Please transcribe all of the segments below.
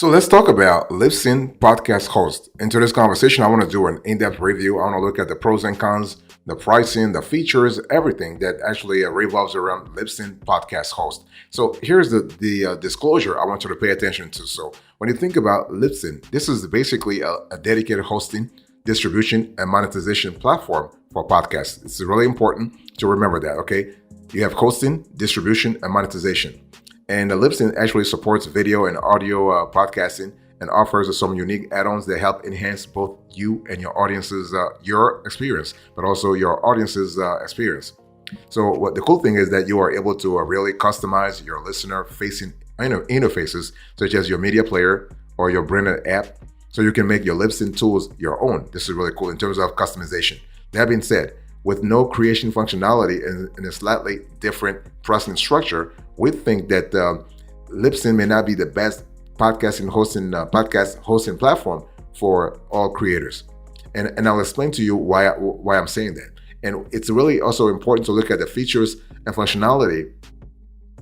So let's talk about Libsyn Podcast Host. Into this conversation, I want to do an in-depth review. I want to look at the pros and cons, the pricing, the features, everything that actually revolves around Libsyn Podcast Host. So here's the disclosure I want you to pay attention to. So when you think about Libsyn, this is basically a dedicated hosting, distribution, and monetization platform for podcasts. It's really important to remember that, okay? You have hosting, distribution, and monetization. And Libsyn actually supports video and audio podcasting and offers some unique add-ons that help enhance both you and your audience's your experience, but also your audience's experience. So what the cool thing is that you are able to really customize your listener-facing interfaces, such as your media player or your branded app, so you can make your Libsyn tools your own. This is really cool in terms of customization. That being said, with no creation functionality and a slightly different pricing structure, we think that Libsyn may not be the best podcast hosting platform for all creators. And I'll explain to you why I'm saying that. And it's really also important to look at the features and functionality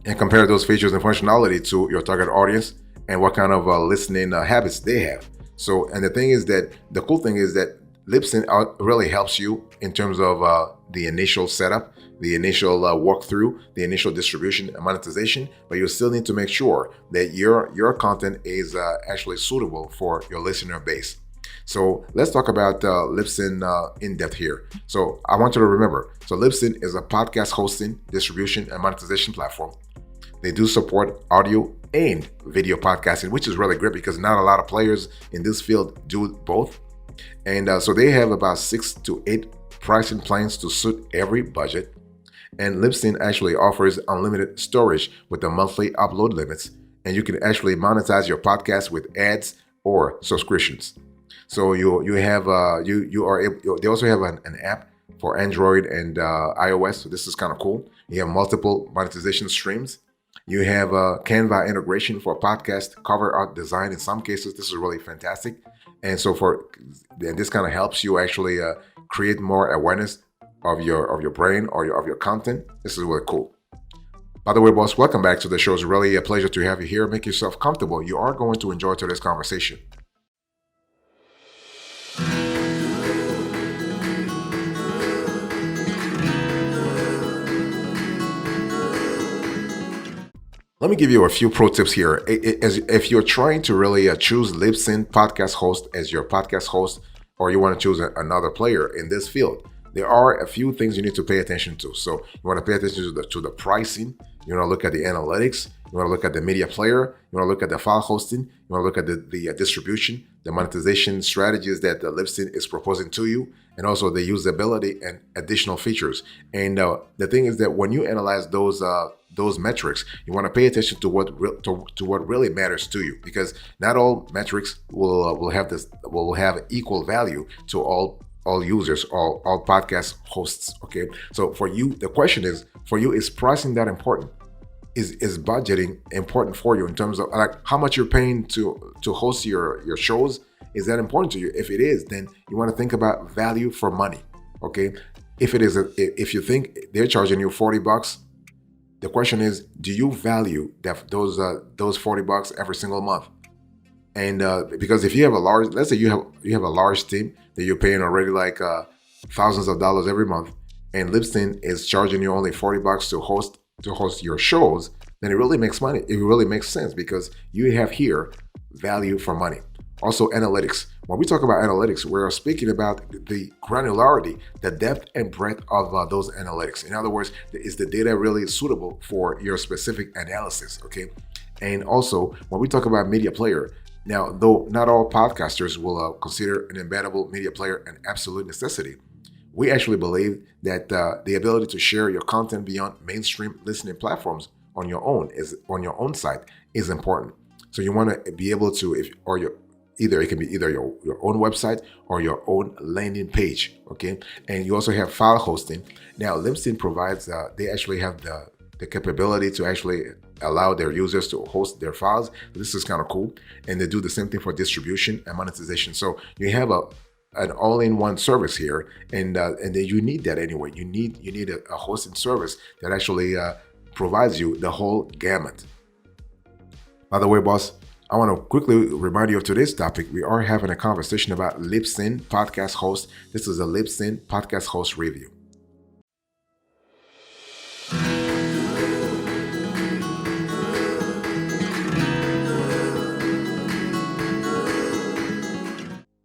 and compare those features and functionality to your target audience and what kind of listening habits they have. So, and the cool thing is that Libsyn really helps you in terms of the initial setup, the initial walkthrough, the initial distribution and monetization, but you still need to make sure that your content is actually suitable for your listener base. So let's talk about Libsyn in depth here. So I want you to remember, so Libsyn is a podcast hosting, distribution, and monetization platform. They do support audio and video podcasting, which is really great because not a lot of players in this field do both. And so they have about 6 to 8 pricing plans to suit every budget. And Libsyn actually offers unlimited storage with the monthly upload limits. And you can actually monetize your podcast with ads or subscriptions. So you have they also have an app for Android and iOS. So this is kind of cool. You have multiple monetization streams. You have Canva integration for podcast cover art design. In some cases, this is really fantastic. And so this kind of helps you actually create more awareness of your brand or of your content. This is really cool. By the way, boss, welcome back to the show. It's really a pleasure to have you here. Make yourself comfortable. You are going to enjoy today's conversation. Let me give you a few pro tips here. If you're trying to really choose Libsyn Podcast Host as your podcast host, or you want to choose another player in this field, there are a few things you need to pay attention to. So you want to pay attention to the pricing. You want to look at the analytics. You want to look at the media player. You want to look at the file hosting. You want to look at the distribution, the monetization strategies that Libsyn is proposing to you, and also the usability and additional features. And the thing is that when you analyze those metrics, you want to pay attention to what really matters to you, because not all metrics will have equal value to all users, all podcast hosts. Okay, so for you, the question is, is pricing that important? Is budgeting important for you in terms of like how much you're paying to host your shows? Is that important to you? If it is, then you want to think about value for money. Okay, if it is, if you think they're charging you $40, the question is, do you value those $40 every single month? And because if you have let's say you have a large team that you're paying already like thousands of dollars every month, and Libsyn is charging you only $40 to host your shows, then it really makes money. It really makes sense because you have here value for money. Also, analytics. When we talk about analytics, we're speaking about the granularity, the depth and breadth of those analytics. In other words, is the data really suitable for your specific analysis? Okay. And also, when we talk about media player, now, though not all podcasters will consider an embeddable media player an absolute necessity, we actually believe that the ability to share your content beyond mainstream listening platforms on your own site is important. So you want to be able to, it can be either your own website or your own landing page. Okay, and you also have file hosting. Now, Libsyn provides they actually have the capability to actually allow their users to host their files. This is kind of cool, and they do the same thing for distribution and monetization. So you have an all-in-one service here, and then you need that anyway. You need a hosting service that actually provides you the whole gamut. By the way, boss, I want to quickly remind you of today's topic. We are having a conversation about Libsyn Podcast Host. This is a Libsyn Podcast Host review.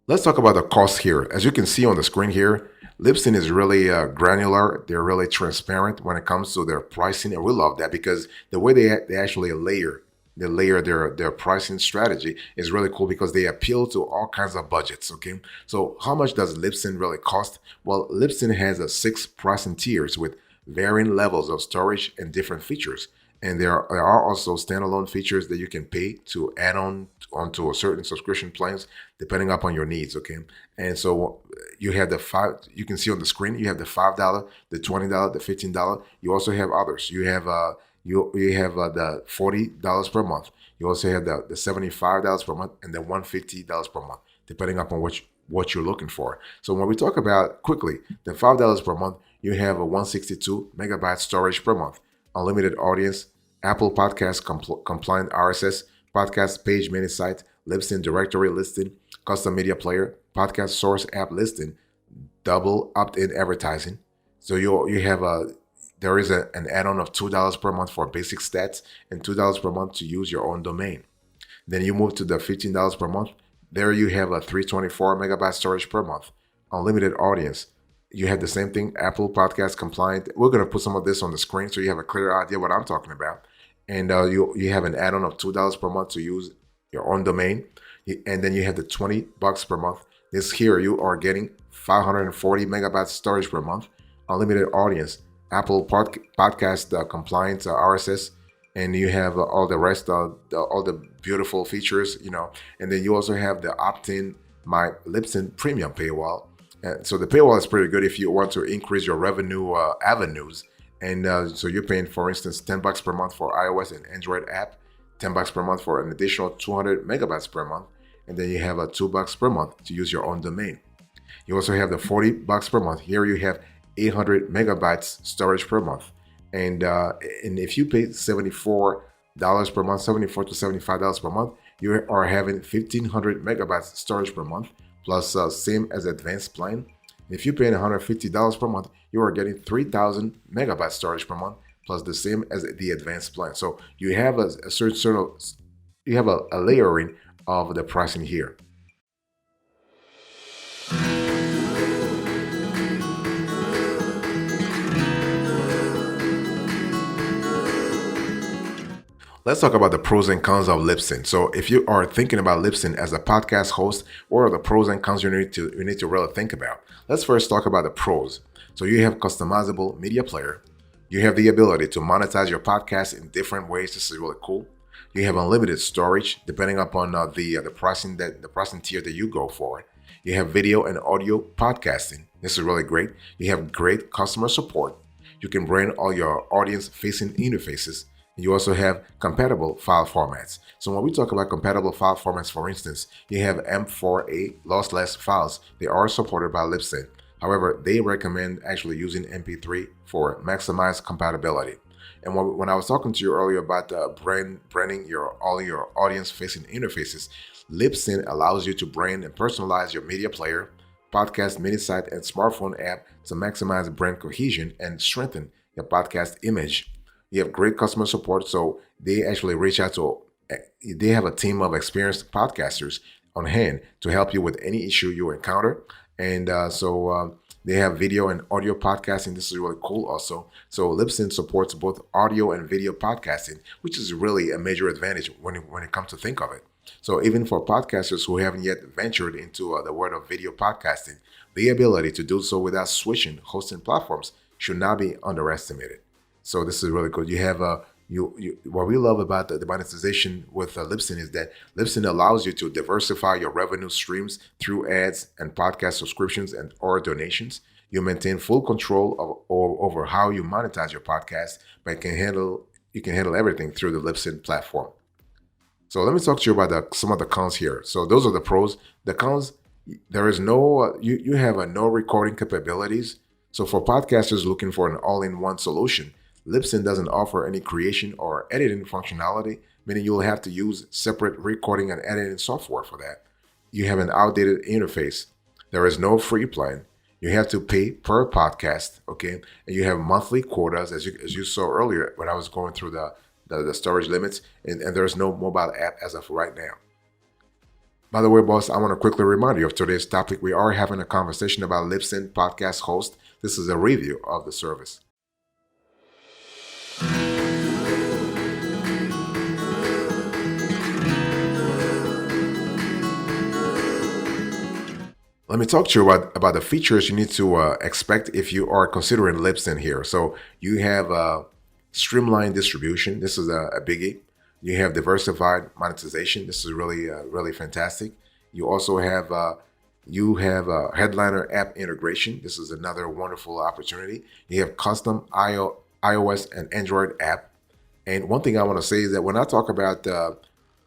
Let's talk about the cost here. As you can see on the screen here, Libsyn is really granular. They're really transparent when it comes to their pricing, and we love that because the way they actually layer their pricing strategy is really cool because they appeal to all kinds of budgets. Okay, so how much does Libsyn really cost? Well, Libsyn has 6 pricing tiers with varying levels of storage and different features. And there are also standalone features that you can pay to add on onto a certain subscription plans depending upon your needs. Okay, and so you have the you can see on the screen, you have the $5, the $20, the $15. You also have others. You have you have the $40 per month. You also have the $75 per month and the $150 per month, depending upon what you're looking for. So when we talk about quickly, the $5 per month, you have a 162 megabyte storage per month, unlimited audience, Apple Podcast compliant RSS, podcast page mini site, Libsyn directory listing, custom media player, podcast source app listing, double opt-in advertising. So you have there is an add-on of $2 per month for basic stats and $2 per month to use your own domain. Then you move to the $15 per month. There you have a 324 megabyte storage per month, unlimited audience. You have the same thing, Apple Podcast compliant. We're going to put some of this on the screen so you have a clear idea what I'm talking about. And you have an add-on of $2 per month to use your own domain. And then you have the $20 per month. This here, you are getting 540 megabytes storage per month, unlimited audience, Apple Podcast compliant RSS, and you have all the rest of all the beautiful features, And then you also have the opt-in My Libsyn Premium paywall. And so the paywall is pretty good if you want to increase your revenue avenues. And so you're paying, for instance, $10 per month for iOS and Android app, $10 per month for an additional 200 megabytes per month, and then you have $2 per month to use your own domain. You also have the $40 per month. Here you have 800 megabytes storage per month, and if you pay $74 per month, $74 to $75 per month, you are having 1,500 megabytes storage per month, plus same as advanced plan. If you're paying $150 per month, you are getting 3,000 megabytes storage per month, plus the same as the advanced plan. So you have a certain sort of, you have a layering of the pricing here. Let's talk about the pros and cons of Libsyn. So if you are thinking about Libsyn as a podcast host, what are the pros and cons you need to really think about? Let's first talk about the pros. So you have customizable media player. You have the ability to monetize your podcast in different ways. This is really cool. You have unlimited storage depending upon the pricing tier that you go for. You have video and audio podcasting. This is really great. You have great customer support. You can brand all your audience-facing interfaces. You also have compatible file formats. So when we talk about compatible file formats, for instance, you have M4A lossless files. They are supported by Libsyn. However, they recommend actually using MP3 for maximized compatibility. And when I was talking to you earlier about branding all your audience-facing interfaces, Libsyn allows you to brand and personalize your media player, podcast mini site, and smartphone app to maximize brand cohesion and strengthen your podcast image. You have great customer support, so they actually reach out to, they have a team of experienced podcasters on hand to help you with any issue you encounter. And so they have video and audio podcasting. This is really cool also. So Libsyn supports both audio and video podcasting, which is really a major advantage when it comes to think of it. So even for podcasters who haven't yet ventured into the world of video podcasting, the ability to do so without switching hosting platforms should not be underestimated. So this is really good. You have what we love about the monetization with Libsyn is that Libsyn allows you to diversify your revenue streams through ads and podcast subscriptions or donations. You maintain full control over how you monetize your podcast, but you can handle everything through the Libsyn platform. So let me talk to you about some of the cons here. So those are the pros. The cons, there is no you have no recording capabilities. So for podcasters looking for an all-in-one solution, Libsyn doesn't offer any creation or editing functionality, meaning you'll have to use separate recording and editing software for that. You have an outdated interface. There is no free plan. You have to pay per podcast, okay? And you have monthly quotas, as you saw earlier when I was going through the storage limits, and there's no mobile app as of right now. By the way, boss, I want to quickly remind you of today's topic. We are having a conversation about Libsyn Podcast Host. This is a review of the service. Let me talk to you about the features you need to expect if you are considering Libsyn here. So you have streamlined distribution. This is a biggie. You have diversified monetization. This is really fantastic. You also have headliner app integration. This is another wonderful opportunity. You have custom iOS and Android app. And one thing I want to say is that when I talk about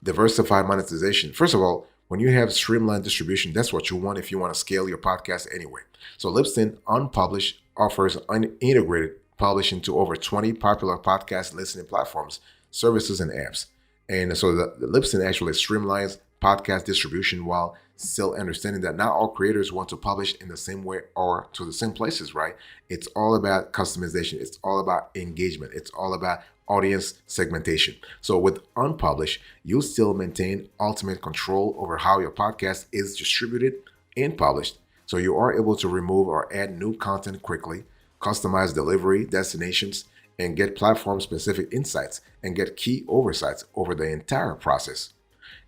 diversified monetization, first of all, when you have streamlined distribution, that's what you want if you want to scale your podcast anyway. So Libsyn Unpublished offers integrated publishing to over 20 popular podcast listening platforms, services, and apps. And so the Libsyn actually streamlines podcast distribution while still understanding that not all creators want to publish in the same way or to the same places, right? It's all about customization. It's all about engagement. It's all about audience segmentation. So with Unpublished, you still maintain ultimate control over how your podcast is distributed and published. So you are able to remove or add new content quickly, customize delivery destinations, and get platform-specific insights and get key oversights over the entire process.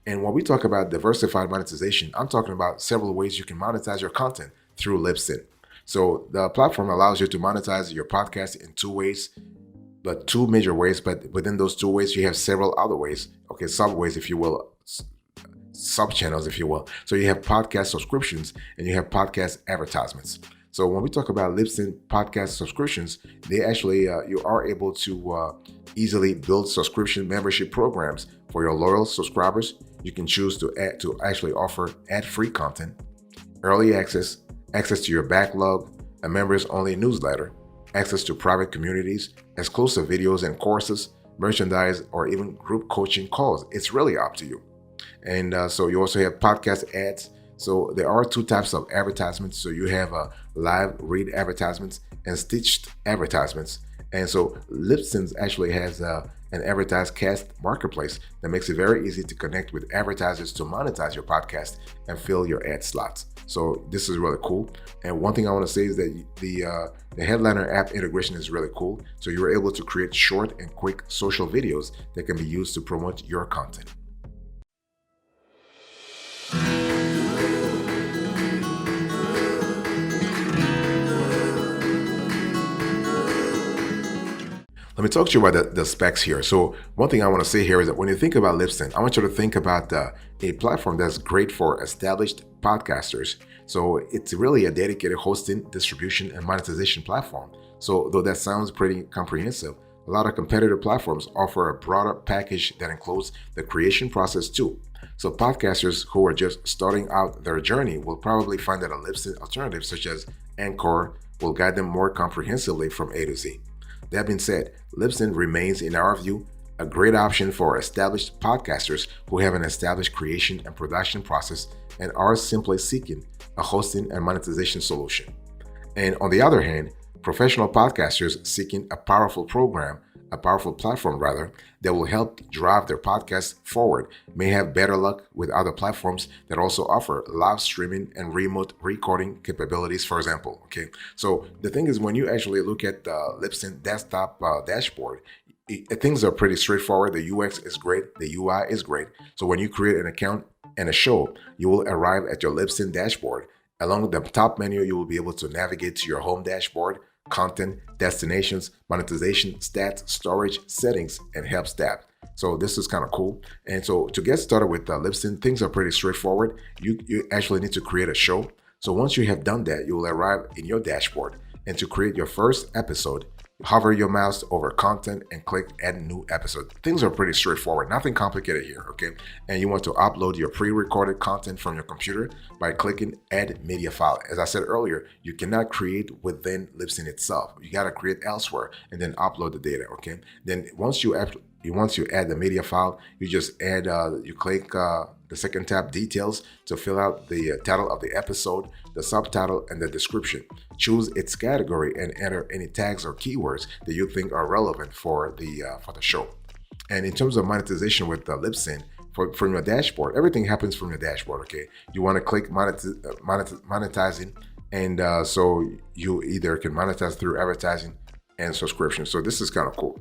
And when we talk about diversified monetization, I'm talking about several ways you can monetize your content through Libsyn. So the platform allows you to monetize your podcast in two major ways, but within those two ways, you have several other ways, okay, sub-ways, if you will, sub-channels, if you will. So you have podcast subscriptions and you have podcast advertisements. So when we talk about Libsyn podcast subscriptions, they actually, you are able to easily build subscription membership programs for your loyal subscribers. You can choose to actually offer ad-free content, early access to your backlog, a members-only newsletter, access to private communities, exclusive videos and courses, merchandise, or even group coaching calls. It's really up to you. And so you also have podcast ads. So there are two types of advertisements. So you have live read advertisements and stitched advertisements. And so Libsyn actually has an advertised cast marketplace that makes it very easy to connect with advertisers to monetize your podcast and fill your ad slots. So this is really cool. And one thing I want to say is that the Headliner app integration is really cool. So you're able to create short and quick social videos that can be used to promote your content. Let me talk to you about the specs here. So one thing I want to say here is that when you think about Libsyn, I want you to think about a platform that's great for established podcasters. So it's really a dedicated hosting, distribution, and monetization platform. So though that sounds pretty comprehensive, a lot of competitor platforms offer a broader package that includes the creation process too. So podcasters who are just starting out their journey will probably find that a Libsyn alternative such as Anchor will guide them more comprehensively from A to Z. That being said, Libsyn remains, in our view, a great option for established podcasters who have an established creation and production process and are simply seeking a hosting and monetization solution. And on the other hand, professional podcasters seeking a powerful platform that will help drive their podcast forward may have better luck with other platforms that also offer live streaming and remote recording capabilities, for example. Okay, so the thing is, when you actually look at the Libsyn desktop dashboard, things are pretty straightforward. The UX is great. The UI is great. So when you create an account and a show, you will arrive at your Libsyn dashboard. Along the top menu, you will be able to navigate to your home dashboard, content, destinations, monetization, stats, storage, settings, and help tab. So this is kind of cool. And so to get started with Libsyn, things are pretty straightforward. You actually need to create a show. So once you have done that, you will arrive in your dashboard. And to create your first episode, hover your mouse over content and click add new episode. Things are pretty straightforward, nothing complicated here, okay? And you want to upload your pre-recorded content from your computer by clicking add media file. As I said earlier, you cannot create within Libsyn itself. You got to create elsewhere and then upload the data, okay? Then once you once you add the media file, you just add, you click the second tab, details, to fill out the title of the episode, the subtitle, and the description. Choose its category and enter any tags or keywords that you think are relevant for the show. And in terms of monetization with Libsyn, from your dashboard, everything happens from your dashboard. Okay, you want to click monetizing, and so you either can monetize through advertising and subscription. So this is kind of cool.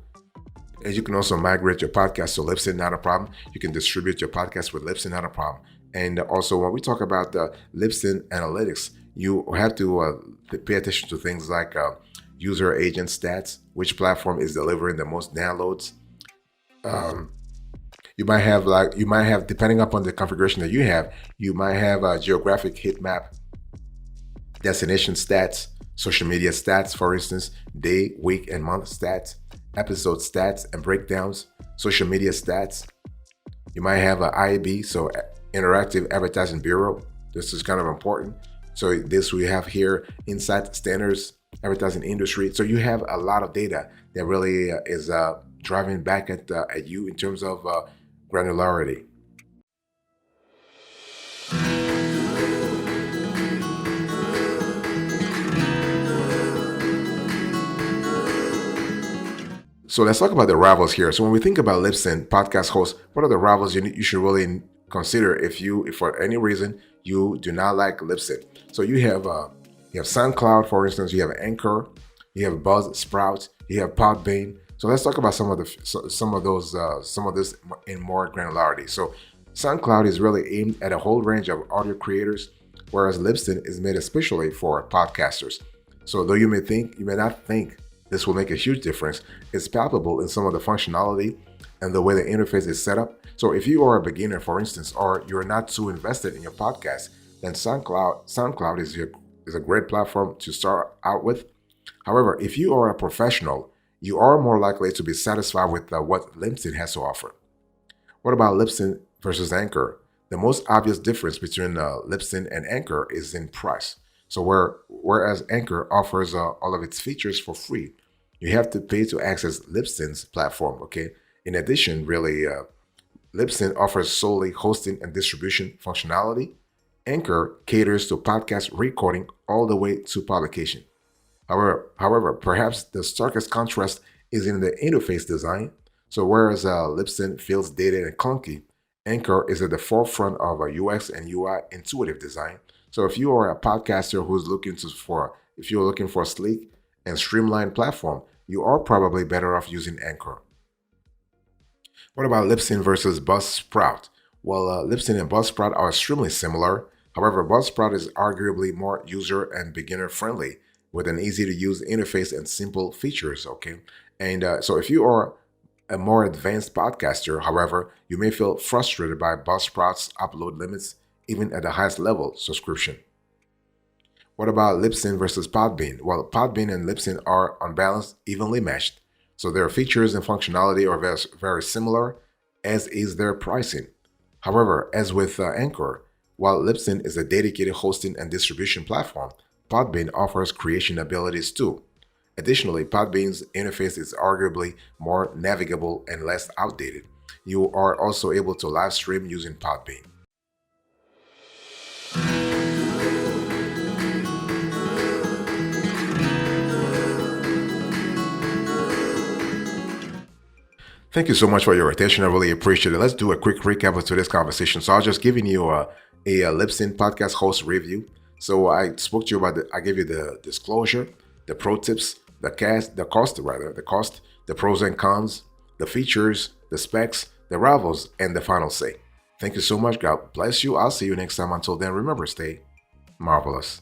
And you can also migrate your podcast to Libsyn, not a problem. You can distribute your podcast with Libsyn, not a problem. And also, when we talk about the Libsyn analytics, you have to pay attention to things like user agent stats, which platform is delivering the most downloads. You might have, depending upon the configuration that you might have a geographic heat map, destination stats, social media stats, for instance, day, week, and month stats, episode stats and breakdowns, social media stats. You might have an IAB, so Interactive Advertising Bureau. This is kind of important. So this we have here, Insight Standards, Advertising Industry. So you have a lot of data that really is driving back at you in terms of granularity. So let's talk about the rivals here. So when we think about Libsyn Podcast Host, what are the rivals you should really consider if for any reason you do not like Libsyn? So you have SoundCloud, for instance. You have Anchor, you have Buzzsprout, you have Podbean. So let's talk about some of this in more granularity. So SoundCloud is really aimed at a whole range of audio creators, whereas Libsyn is made especially for podcasters. So though you may not think this will make a huge difference, it's palpable in some of the functionality and the way the interface is set up. So if you are a beginner, for instance, or you're not too invested in your podcast, then SoundCloud is a great platform to start out with. However, if you are a professional, you are more likely to be satisfied with what Libsyn has to offer. What about Libsyn versus Anchor? The most obvious difference between Libsyn and Anchor is in price. So whereas Anchor offers all of its features for free, you have to pay to access Libsyn's platform. Okay. In addition, really, Libsyn offers solely hosting and distribution functionality. Anchor caters to podcast recording all the way to publication. However, perhaps the starkest contrast is in the interface design. So whereas Libsyn feels dated and clunky, Anchor is at the forefront of a UX and UI intuitive design. So if you are a podcaster if you're looking for a sleek and streamlined platform, you are probably better off using Anchor. What about Libsyn versus Buzzsprout? Well, Libsyn and Buzzsprout are extremely similar. However, Buzzsprout is arguably more user and beginner friendly with an easy to use interface and simple features. Okay. And so if you are a more advanced podcaster, however, you may feel frustrated by Buzzsprout's upload limits, even at the highest level subscription. What about Libsyn versus Podbean? Well, Podbean and Libsyn are on balance evenly matched, so their features and functionality are very similar, as is their pricing. However, as with Anchor, while Libsyn is a dedicated hosting and distribution platform, Podbean offers creation abilities too. Additionally, Podbean's interface is arguably more navigable and less outdated. You are also able to live stream using Podbean. Thank you so much for your attention. I really appreciate it. Let's do a quick recap of today's conversation. So I was just giving you a Libsyn Podcast Host review. So I spoke to you about I gave you the disclosure, the pro tips, the cost, the pros and cons, the features, the specs, the rivals, and the final say. Thank you so much. God bless you. I'll see you next time. Until then, remember, stay marvelous.